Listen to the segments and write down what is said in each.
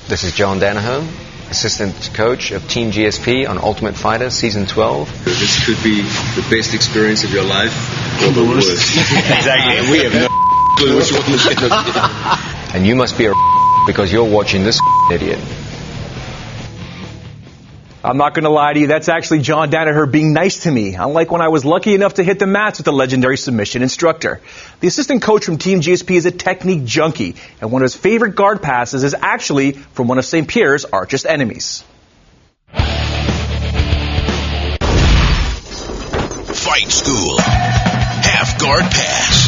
This is John Danaher, assistant coach of Team GSP on Ultimate Fighter Season 12. This could be the best experience of your life or the worst. Exactly. And we have no clue which one is going to be. And you must be a because you're watching this idiot. I'm not going to lie to you, that's actually John Danaher being nice to me, unlike when I was lucky enough to hit the mats with the legendary submission instructor. The assistant coach from Team GSP is a technique junkie, and one of his favorite guard passes is actually from one of St. Pierre's archest enemies. Fight School. Half guard pass.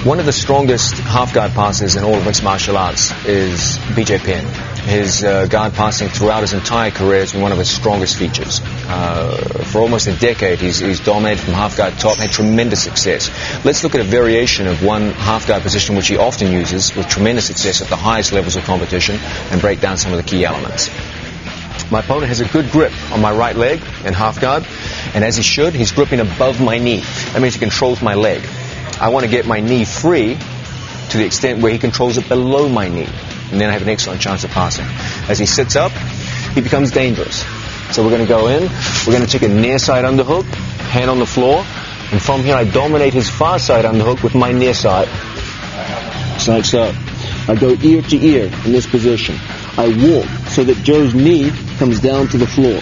One of the strongest half-guard passers in all of mixed martial arts is BJ Penn. His guard passing throughout his entire career has been one of his strongest features. For almost a decade, he's dominated from half-guard top, had tremendous success. Let's look at a variation of one half-guard position which he often uses with tremendous success at the highest levels of competition and break down some of the key elements. My opponent has a good grip on my right leg in half-guard, and as he should, he's gripping above my knee. That means he controls my leg. I want to get my knee free to the extent where he controls it below my knee, and then I have an excellent chance of passing. As he sits up, he becomes dangerous. So we're going to go in, we're going to take a near side underhook, hand on the floor, and from here I dominate his far side underhook with my near side. Like so. I go ear to ear in this position. I walk so that Joe's knee comes down to the floor.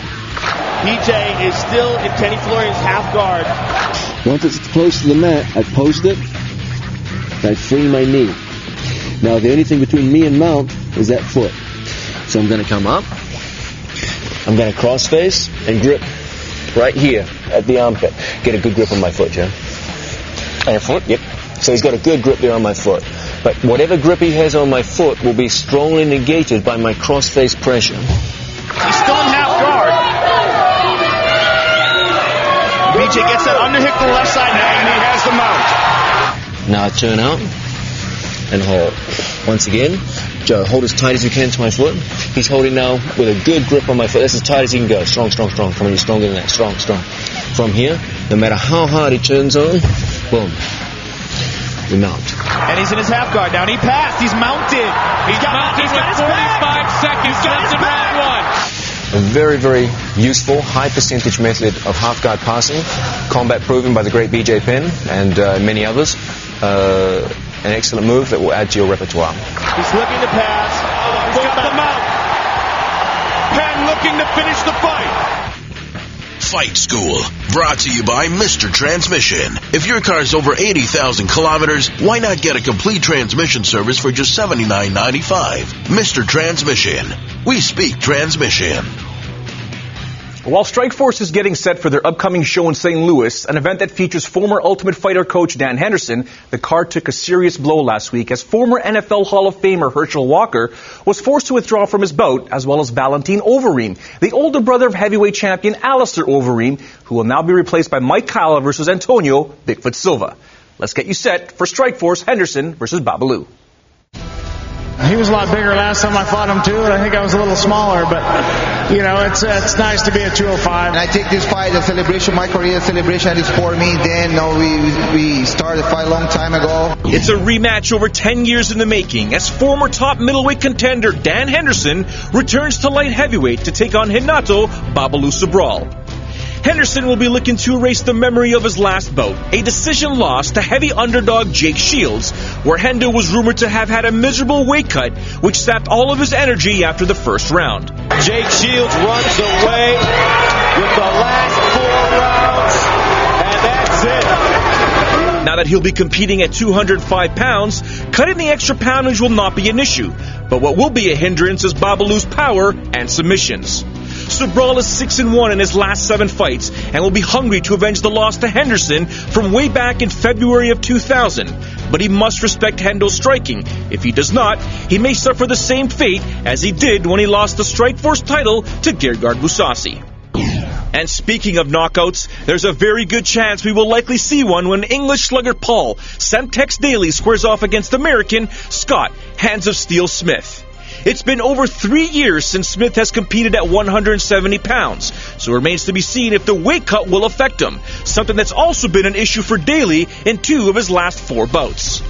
BJ is still in Kenny Florian's half guard. Once it's close to the mat, I post it, I free my knee. Now the only thing between me and mount is that foot. So I'm going to come up, I'm going to cross face and grip right here at the armpit. Get a good grip on my foot, Joe. And your foot? Yep. So he's got a good grip there on my foot. But whatever grip he has on my foot will be strongly negated by my cross face pressure. He's still in half guard. BJ gets that underhook to the left side now, and he has the mount. Now I turn out and hold. Once again, Joe, hold as tight as you can to my foot. He's holding now with a good grip on my foot. That's as tight as he can go. Strong, strong, strong. Come on, you're stronger than that. Strong, strong. From here, no matter how hard he turns on, boom, we mount. And he's in his half guard now, and he passed. He's mounted. He's got with 45 seconds left in round one. A very, very useful, high-percentage method of half-guard passing, combat proven by the great BJ Penn and many others. An excellent move that will add to your repertoire. He's looking to pass. He's got the mount. Penn looking to finish the fight. Fight School, brought to you by Mr. Transmission. If your car's over 80,000 kilometers, why not get a complete transmission service for just $79.95? Mr. Transmission. We speak transmission. While Strikeforce is getting set for their upcoming show in St. Louis, an event that features former Ultimate Fighter coach Dan Henderson, the card took a serious blow last week as former NFL Hall of Famer Herschel Walker was forced to withdraw from his bout, as well as Valentin Overeem, the older brother of heavyweight champion Alistair Overeem, who will now be replaced by Mike Calla versus Antonio Bigfoot Silva. Let's get you set for Strikeforce Henderson versus Babalu. He was a lot bigger last time I fought him too, and I think I was a little smaller, but you know, it's nice to be at 205. And I take this fight as a celebration, my career celebration. It's for me. Then we started the fight a long time ago. It's a rematch over 10 years in the making as former top middleweight contender Dan Henderson returns to light heavyweight to take on Renato Babalu Sobral. Henderson will be looking to erase the memory of his last bout, a decision loss to heavy underdog Jake Shields, where Hendo was rumored to have had a miserable weight cut, which sapped all of his energy after the first round. Jake Shields runs away with the last 4 rounds, and that's it. Now that he'll be competing at 205 pounds, cutting the extra poundage will not be an issue, but what will be a hindrance is Babalu's power and submissions. Sobral is 6-1 in his last 7 fights and will be hungry to avenge the loss to Henderson from way back in February of 2000. But he must respect Hendo's striking. If he does not, he may suffer the same fate as he did when he lost the Strikeforce title to Gegard Mousasi. And speaking of knockouts, there's a very good chance we will likely see one when English slugger Paul Semtex Daly squares off against American Scott Hands of Steel Smith. It's been over 3 years since Smith has competed at 170 pounds, so it remains to be seen if the weight cut will affect him, something that's also been an issue for Daly in 2 of his last 4 bouts.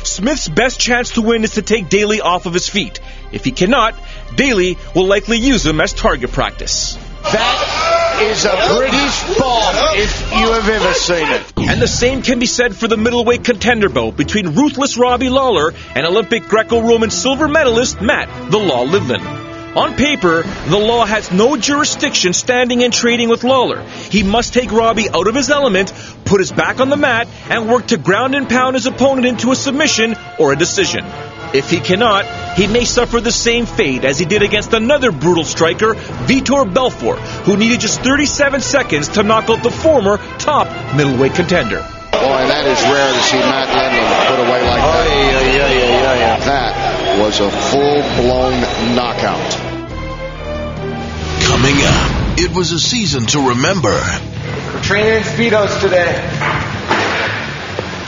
Smith's best chance to win is to take Daly off of his feet. If he cannot, Daly will likely use him as target practice. That is a British bomb if you have ever seen it. And the same can be said for the middleweight contender bout between ruthless Robbie Lawler and Olympic Greco-Roman silver medalist Matt "The Law" Lidland. On paper, the Law has no jurisdiction standing and trading with Lawler. He must take Robbie out of his element, put his back on the mat, and work to ground and pound his opponent into a submission or a decision. If he cannot, he may suffer the same fate as he did against another brutal striker, Vitor Belfort, who needed just 37 seconds to knock out the former top middleweight contender. Boy, that is rare to see Matt Lidland put away like that. That was a full-blown knockout. Coming up, it was a season to remember. We're training in Speedos today.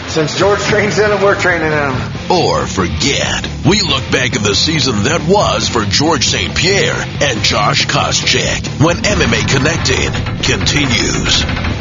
Since George trains in them, we're training in them. Or forget. We look back at the season that was for George St. Pierre and Josh Koscheck when MMA Connected continues.